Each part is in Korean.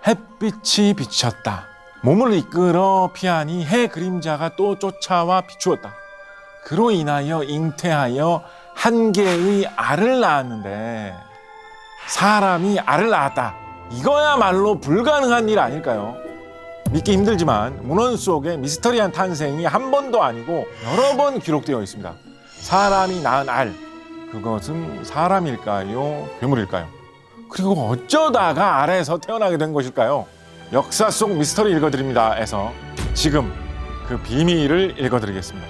햇빛이 비쳤다. 몸을 이끌어 피하니 해 그림자가 또 쫓아와 비추었다. 그로 인하여 잉태하여 한 개의 알을 낳았는데 사람이 알을 낳았다. 이거야말로 불가능한 일 아닐까요? 믿기 힘들지만 문헌 속에 미스터리한 탄생이 한 번도 아니고 여러 번 기록되어 있습니다. 사람이 낳은 알, 그것은 사람일까요? 괴물일까요? 그리고 어쩌다가 알에서 태어나게 된 것일까요? 역사 속 미스터리 읽어드립니다에서 지금 그 비밀을 읽어드리겠습니다.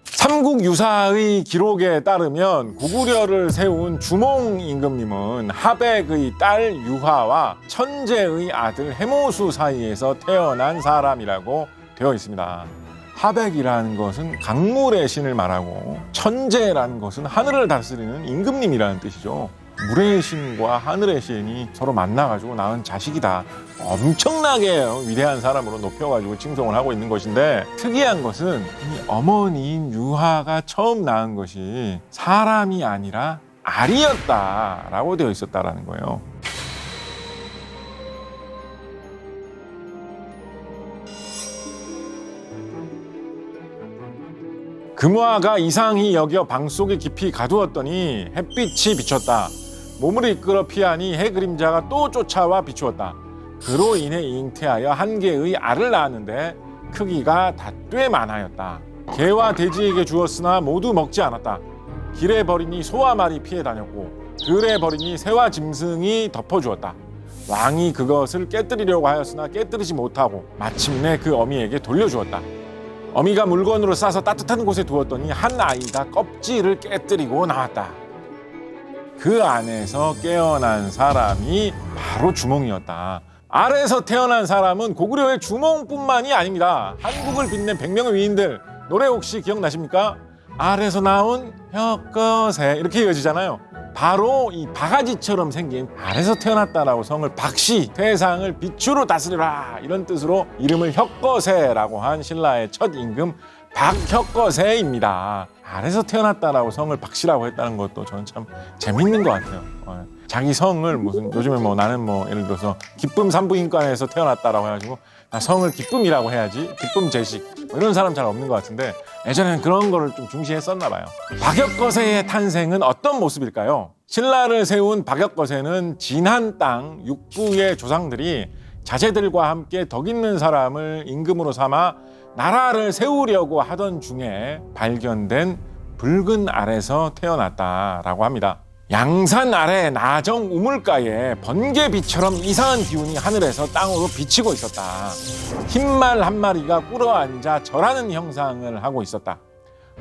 삼국유사의 기록에 따르면 고구려를 세운 주몽 임금님은 하백의 딸 유화와 천재의 아들 해모수 사이에서 태어난 사람이라고 되어 있습니다. 하백이라는 것은 강물의 신을 말하고 천재라는 것은 하늘을 다스리는 임금님이라는 뜻이죠. 물의 신과 하늘의 신이 서로 만나가지고 낳은 자식이다. 엄청나게 위대한 사람으로 높여가지고 칭송을 하고 있는 것인데 특이한 것은 이 어머니인 유화가 처음 낳은 것이 사람이 아니라 알이었다라고 되어 있었다라는 거예요. 금화가 이상히 여겨 방 속에 깊이 가두었더니 햇빛이 비쳤다. 몸을 이끌어 피하니 해 그림자가 또 쫓아와 비추었다. 그로 인해 잉태하여 한 개의 알을 낳았는데 크기가 다꽤 많아였다. 개와 돼지에게 주었으나 모두 먹지 않았다. 길에 버리니 소와 말이 피해 다녔고 들에 버리니 새와 짐승이 덮어주었다. 왕이 그것을 깨뜨리려고 하였으나 깨뜨리지 못하고 마침내 그 어미에게 돌려주었다. 어미가 물건으로 싸서 따뜻한 곳에 두었더니 한 아이가 껍질을 깨뜨리고 나왔다. 그 안에서 깨어난 사람이 바로 주몽이었다. 알에서 태어난 사람은 고구려의 주몽뿐만이 아닙니다. 한국을 빛낸 100명의 위인들 노래 혹시 기억나십니까? 알에서 나온 혀꺼새 이렇게 이어지잖아요. 바로 이 바가지처럼 생긴 알에서 태어났다라고 성을 박씨, 세상을 빛으로 다스리라 이런 뜻으로 이름을 혀꺼새라고 한 신라의 첫 임금 박혀꺼새입니다. 알에서 태어났다라고 성을 박씨라고 했다는 것도 저는 참 재밌는 것 같아요. 자기 성을 무슨 요즘에 뭐 나는 뭐 예를 들어서 기쁨 산부인과에서 태어났다라고 해가지고 나 성을 기쁨이라고 해야지 기쁨 제식 뭐 이런 사람 잘 없는 것 같은데 예전에는 그런 거를 좀 중시했었나 봐요. 박역거세의 탄생은 어떤 모습일까요? 신라를 세운 박역거세는 진한 땅 육부의 조상들이 자제들과 함께 덕 있는 사람을 임금으로 삼아 나라를 세우려고 하던 중에 발견된 붉은 알에서 태어났다라고 합니다. 양산 아래 나정 우물가에 번개비처럼 이상한 기운이 하늘에서 땅으로 비치고 있었다. 흰말 한 마리가 꿇어앉아 절하는 형상을 하고 있었다.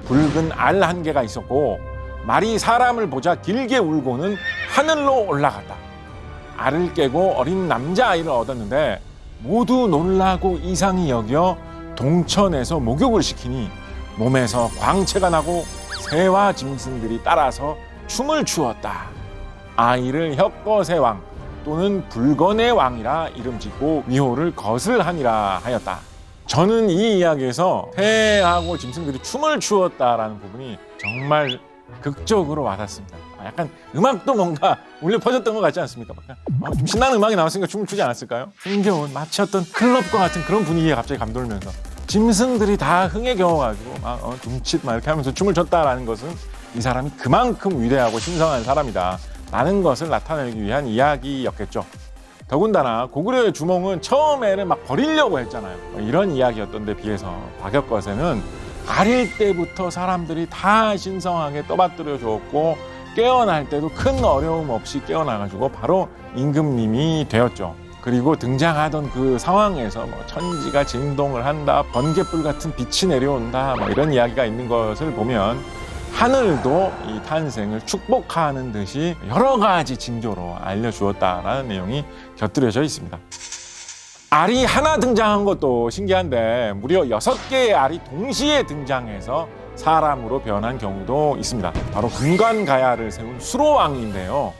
붉은 알 한 개가 있었고 말이 사람을 보자 길게 울고는 하늘로 올라갔다. 알을 깨고 어린 남자아이를 얻었는데 모두 놀라고 이상히 여겨 동천에서 목욕을 시키니 몸에서 광채가 나고 새와 짐승들이 따라서 춤을 추었다. 아이를 혁거세왕 또는 불건의 왕이라 이름짓고 미호를 거슬하니라 하였다. 저는 이 이야기에서 새하고 짐승들이 춤을 추었다라는 부분이 정말 극적으로 와닿습니다. 약간 음악도 뭔가 울려 퍼졌던 것 같지 않습니까? 좀 신나는 음악이 나왔으니까 춤을 추지 않았을까요? 흥겨운 마치 어떤 클럽과 같은 그런 분위기에 갑자기 감돌면서 짐승들이 다 흥에 겨워가지고 둠칫 막 이렇게 하면서 춤을 췄다라는 것은 이 사람이 그만큼 위대하고 신성한 사람이다 라는 것을 나타내기 위한 이야기였겠죠. 더군다나 고구려의 주몽은 처음에는 막 버리려고 했잖아요. 이런 이야기였던 데 비해서 박역거세는 아릴 때부터 사람들이 다 신성하게 떠받들여 주었고 깨어날 때도 큰 어려움 없이 깨어나가지고 바로 임금님이 되었죠. 그리고 등장하던 그 상황에서 뭐 천지가 진동을 한다, 번개불 같은 빛이 내려온다, 뭐 이런 이야기가 있는 것을 보면 하늘도 이 탄생을 축복하는 듯이 여러 가지 징조로 알려주었다라는 내용이 곁들여져 있습니다. 알이 하나 등장한 것도 신기한데 무려 6개의 알이 동시에 등장해서 사람으로 변한 경우도 있습니다. 바로 금관가야를 세운 수로왕인데요.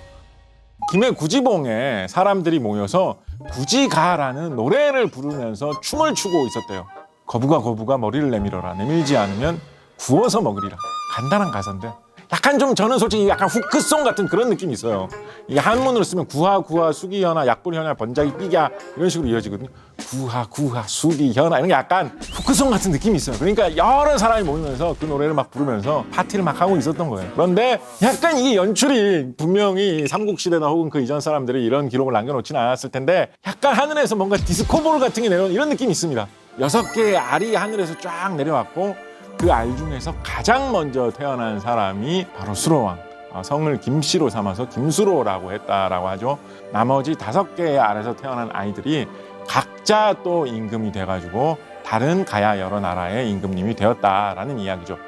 김해 구지봉에 사람들이 모여서 구지가라는 노래를 부르면서 춤을 추고 있었대요. 거부가 머리를 내밀어라. 내밀지 않으면 구워서 먹으리라. 간단한 가사인데 약간 좀 저는 솔직히 약간 후크송 같은 그런 느낌이 있어요. 이게 한문으로 쓰면 구하, 구하, 수기현하, 약불현하, 번작이 삐갸 이런 식으로 이어지거든요. 구하, 구하, 수기현하 이런 게 약간 후크송 같은 느낌이 있어요. 그러니까 여러 사람이 모이면서 그 노래를 막 부르면서 파티를 막 하고 있었던 거예요. 그런데 약간 이게 연출이 분명히 삼국시대나 혹은 그 이전 사람들이 이런 기록을 남겨놓지는 않았을 텐데 약간 하늘에서 뭔가 디스코볼 같은 게 내려오는 이런 느낌이 있습니다. 6개의 알이 하늘에서 쫙 내려왔고 그 알 중에서 가장 먼저 태어난 사람이 바로 수로왕. 성을 김씨로 삼아서 김수로라고 했다라고 하죠. 나머지 5개의 알에서 태어난 아이들이 각자 또 임금이 돼가지고 다른 가야 여러 나라의 임금님이 되었다라는 이야기죠.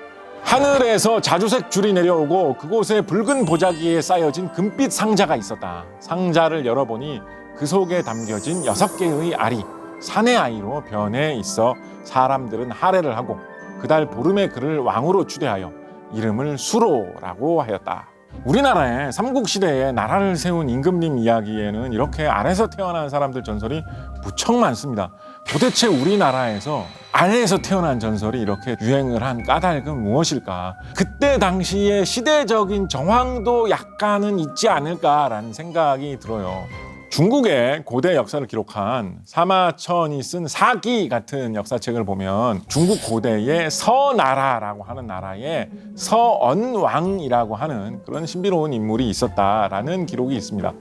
하늘에서 자주색 줄이 내려오고 그곳에 붉은 보자기에 쌓여진 금빛 상자가 있었다. 상자를 열어보니 그 속에 담겨진 6개의 알이 사내 아이로 변해 있어 사람들은 할애를 하고 그달 보름에 그를 왕으로 추대하여 이름을 수로라고 하였다. 우리나라의 삼국시대에 나라를 세운 임금님 이야기에는 이렇게 알에서 태어난 사람들 전설이 무척 많습니다. 도대체 우리나라에서 알에서 태어난 전설이 이렇게 유행을 한 까닭은 무엇일까? 그때 당시의 시대적인 정황도 약간은 있지 않을까라는 생각이 들어요. 중국의 고대 역사를 기록한 사마천이 쓴 사기 같은 역사책을 보면 중국 고대의 서나라라고 하는 나라에 서언왕이라고 하는 그런 신비로운 인물이 있었다라는 기록이 있습니다.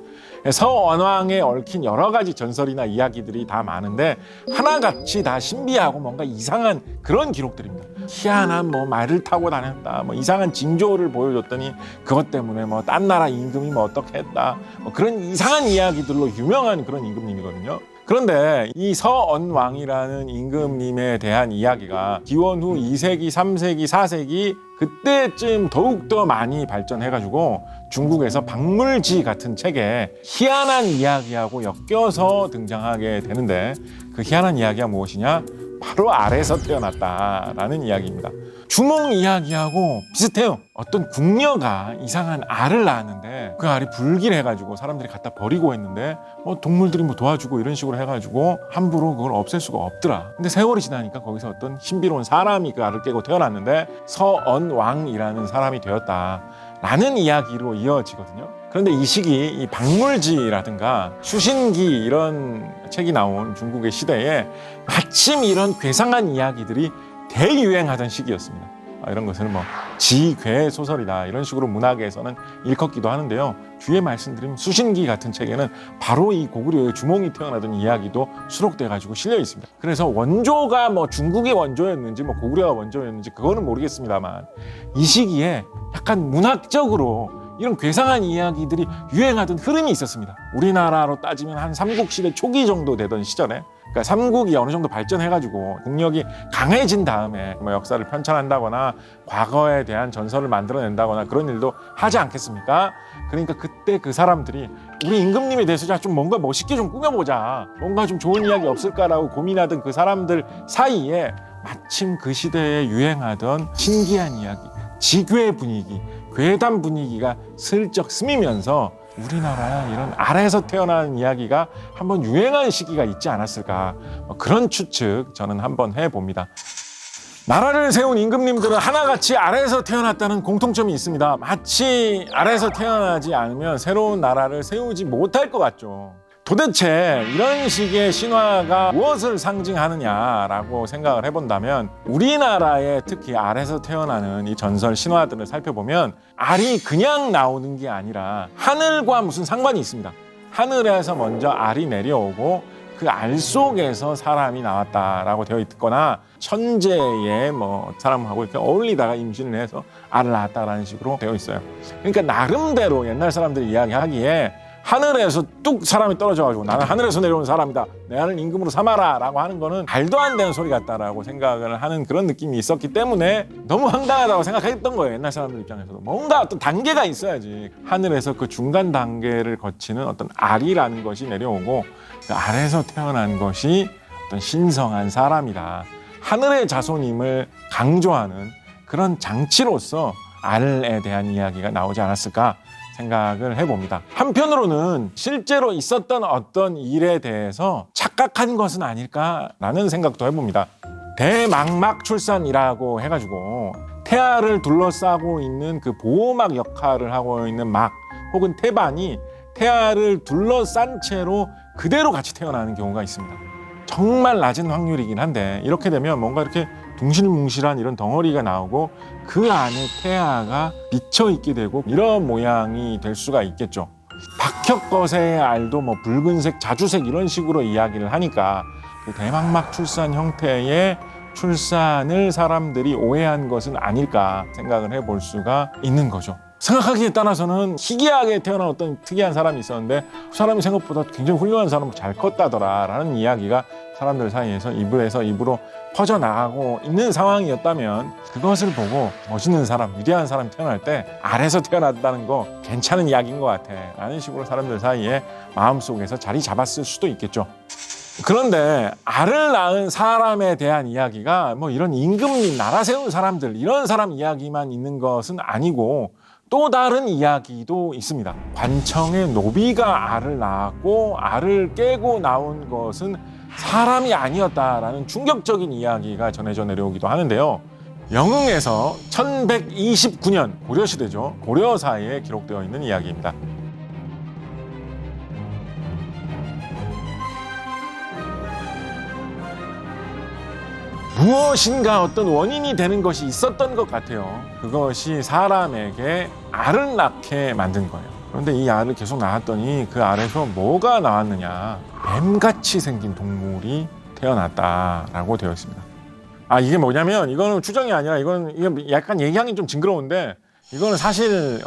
서언왕에 얽힌 여러 가지 전설이나 이야기들이 다 많은데 하나같이 다 신비하고 뭔가 이상한 그런 기록들입니다. 희한한 말을 타고 다녔다, 이상한 징조를 보여줬더니 그것 때문에 딴 나라 임금이 어떻게 했다, 그런 이상한 이야기들로 유명한 그런 임금님이거든요. 그런데 이 서언왕이라는 임금님에 대한 이야기가 기원 후 2세기, 3세기, 4세기 그때쯤 더욱더 많이 발전해가지고 중국에서 박물지 같은 책에 희한한 이야기하고 엮여서 등장하게 되는데 그 희한한 이야기가 무엇이냐? 바로 알에서 태어났다라는 이야기입니다. 주몽 이야기하고 비슷해요. 어떤 궁녀가 이상한 알을 낳았는데 그 알이 불길해가지고 사람들이 갖다 버리고 했는데 동물들이 도와주고 이런 식으로 해가지고 함부로 그걸 없앨 수가 없더라. 근데 세월이 지나니까 거기서 어떤 신비로운 사람이 그 알을 깨고 태어났는데 서언왕이라는 사람이 되었다라는 이야기로 이어지거든요. 그런데 이 시기 이 박물지라든가 수신기 이런 책이 나온 중국의 시대에 마침 이런 괴상한 이야기들이 대유행하던 시기였습니다. 이런 것을 지괴 소설이다 이런 식으로 문학에서는 일컫기도 하는데요. 뒤에 말씀드린 수신기 같은 책에는 바로 이 고구려의 주몽이 태어나던 이야기도 수록돼가지고 실려 있습니다. 그래서 원조가 중국이 원조였는지 고구려가 원조였는지 그거는 모르겠습니다만 이 시기에 약간 문학적으로 이런 괴상한 이야기들이 유행하던 흐름이 있었습니다. 우리나라로 따지면 한 삼국시대 초기 정도 되던 시절에 그러니까 삼국이 어느 정도 발전해가지고 국력이 강해진 다음에 역사를 편찬한다거나 과거에 대한 전설을 만들어낸다거나 그런 일도 하지 않겠습니까? 그러니까 그때 그 사람들이 우리 임금님에 대해서 좀 뭔가 멋있게 좀 꾸며보자, 뭔가 좀 좋은 이야기 없을까라고 고민하던 그 사람들 사이에 마침 그 시대에 유행하던 신기한 이야기, 지괴 분위기, 괴담 분위기가 슬쩍 스미면서 우리나라에 이런 알에서 태어난 이야기가 한번 유행한 시기가 있지 않았을까, 그런 추측 저는 한번 해봅니다. 나라를 세운 임금님들은 하나같이 알에서 태어났다는 공통점이 있습니다. 마치 알에서 태어나지 않으면 새로운 나라를 세우지 못할 것 같죠. 도대체 이런 식의 신화가 무엇을 상징하느냐라고 생각을 해본다면 우리나라에 특히 알에서 태어나는 이 전설 신화들을 살펴보면 알이 그냥 나오는 게 아니라 하늘과 무슨 상관이 있습니다. 하늘에서 먼저 알이 내려오고 그 알 속에서 사람이 나왔다라고 되어 있거나 천재의 사람하고 이렇게 어울리다가 임신을 해서 알을 낳았다라는 식으로 되어 있어요. 그러니까 나름대로 옛날 사람들이 이야기하기에 하늘에서 뚝 사람이 떨어져가지고 나는 하늘에서 내려온 사람이다, 내 아들 임금으로 삼아라 라고 하는 거는 말도 안 되는 소리 같다라고 생각을 하는 그런 느낌이 있었기 때문에 너무 황당하다고 생각했던 거예요. 옛날 사람들 입장에서도 뭔가 어떤 단계가 있어야지. 하늘에서 그 중간 단계를 거치는 어떤 알이라는 것이 내려오고 그 알에서 태어난 것이 어떤 신성한 사람이다, 하늘의 자손임을 강조하는 그런 장치로서 알에 대한 이야기가 나오지 않았을까 생각을 해봅니다. 한편으로는 실제로 있었던 어떤 일에 대해서 착각한 것은 아닐까라는 생각도 해봅니다. 대망막 출산이라고 해가지고 태아를 둘러싸고 있는 그 보호막 역할을 하고 있는 막 혹은 태반이 태아를 둘러싼 채로 그대로 같이 태어나는 경우가 있습니다. 정말 낮은 확률이긴 한데 이렇게 되면 뭔가 이렇게 둥실뭉실한 이런 덩어리가 나오고 그 안에 태아가 미쳐 있게 되고 이런 모양이 될 수가 있겠죠. 박혁거세의 알도 뭐 붉은색, 자주색 이런 식으로 이야기를 하니까 그 대망막 출산 형태의 출산을 사람들이 오해한 것은 아닐까 생각을 해볼 수가 있는 거죠. 생각하기에 따라서는 희귀하게 태어난 어떤 특이한 사람이 있었는데 그 사람이 생각보다 굉장히 훌륭한 사람으로 잘 컸다더라 라는 이야기가 사람들 사이에서 입에서 입으로 퍼져나가고 있는 상황이었다면 그것을 보고 멋있는 사람, 위대한 사람이 태어날 때 알에서 태어났다는 거 괜찮은 이야기인 것 같아 라는 식으로 사람들 사이에 마음속에서 자리 잡았을 수도 있겠죠. 그런데 알을 낳은 사람에 대한 이야기가 뭐 이런 임금님, 나라 세운 사람들 이런 사람 이야기만 있는 것은 아니고 또 다른 이야기도 있습니다. 관청의 노비가 알을 낳았고 알을 깨고 나온 것은 사람이 아니었다라는 충격적인 이야기가 전해져 내려오기도 하는데요. 영흥에서 1129년 고려시대죠. 고려사에 기록되어 있는 이야기입니다. 무엇인가 어떤 원인이 되는 것이 있었던 것 같아요. 그것이 사람에게 알을 낳게 만든 거예요. 그런데 이 알을 계속 낳았더니 그 알에서 뭐가 나왔느냐, 뱀같이 생긴 동물이 태어났다라고 되어 있습니다. 아, 이게 뭐냐면 이거는 추정이 아니라 이건 약간 얘기하기 좀 징그러운데 이거는 사실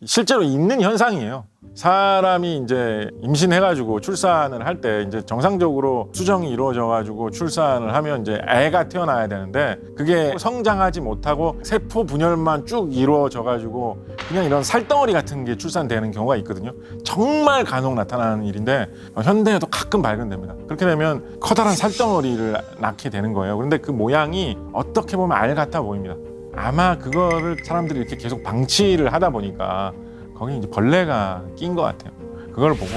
실제로 있는 현상이에요. 사람이 이제 임신해가지고 출산을 할 때 이제 정상적으로 수정이 이루어져가지고 출산을 하면 이제 애가 태어나야 되는데 그게 성장하지 못하고 세포 분열만 쭉 이루어져가지고 그냥 이런 살덩어리 같은 게 출산되는 경우가 있거든요. 정말 간혹 나타나는 일인데 현대에도 가끔 발견됩니다. 그렇게 되면 커다란 살덩어리를 낳게 되는 거예요. 그런데 그 모양이 어떻게 보면 알 같아 보입니다. 아마 그거를 사람들이 이렇게 계속 방치를 하다 보니까 거기 이제 벌레가 낀 것 같아요. 그걸 보고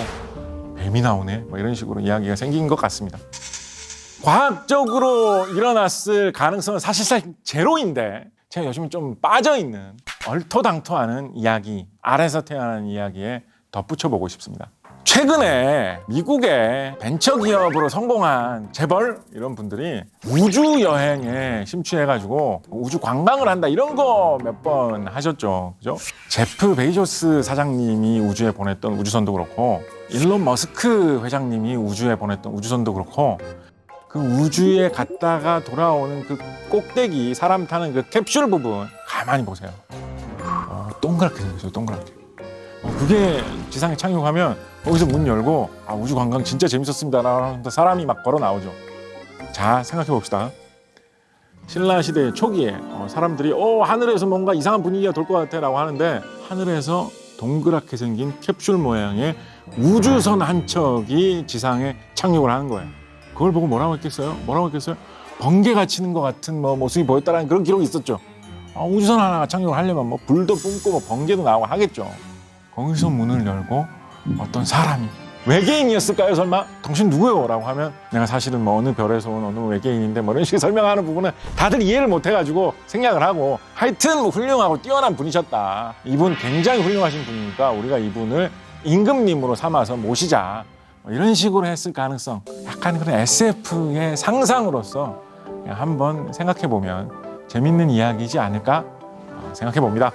뱀이 나오네 뭐 이런 식으로 이야기가 생긴 것 같습니다. 과학적으로 일어났을 가능성은 사실상 제로인데 제가 요즘 좀 빠져있는 얼토당토하는 이야기, 알에서 태어난 이야기에 덧붙여보고 싶습니다. 최근에 미국의 벤처기업으로 성공한 재벌 이런 분들이 우주 여행에 심취해가지고 우주 관광을 한다 이런 거 몇 번 하셨죠, 그죠? 제프 베이조스 사장님이 우주에 보냈던 우주선도 그렇고 일론 머스크 회장님이 우주에 보냈던 우주선도 그렇고 그 우주에 갔다가 돌아오는 그 꼭대기 사람 타는 그 캡슐 부분 가만히 보세요. 동그랗게 생겼어요, 동그랗게. 그게 지상에 착륙하면 거기서 문 열고 우주 관광 진짜 재밌었습니다 라는 사람이 막 걸어 나오죠. 자, 생각해 봅시다. 신라 시대 초기에 사람들이 하늘에서 뭔가 이상한 분위기가 돌 것 같아 라고 하는데 하늘에서 동그랗게 생긴 캡슐 모양의 우주선 한 척이 지상에 착륙을 하는 거예요. 그걸 보고 뭐라고 했겠어요? 번개가 치는 것 같은 모습이 보였다라는 그런 기록이 있었죠. 우주선 하나가 착륙을 하려면 불도 뿜고 번개도 나오고 하겠죠. 거기서 문을 열고 어떤 사람이 외계인이었을까요 설마? 당신 누구요? 라고 하면 내가 사실은 어느 별에서 온 어느 외계인인데 이런 식으로 설명하는 부분은 다들 이해를 못 해가지고 생략을 하고 하여튼 훌륭하고 뛰어난 분이셨다. 이분 굉장히 훌륭하신 분이니까 우리가 이분을 임금님으로 삼아서 모시자. 이런 식으로 했을 가능성, 약간 그런 SF의 상상으로서 한번 생각해보면 재밌는 이야기이지 않을까 생각해봅니다.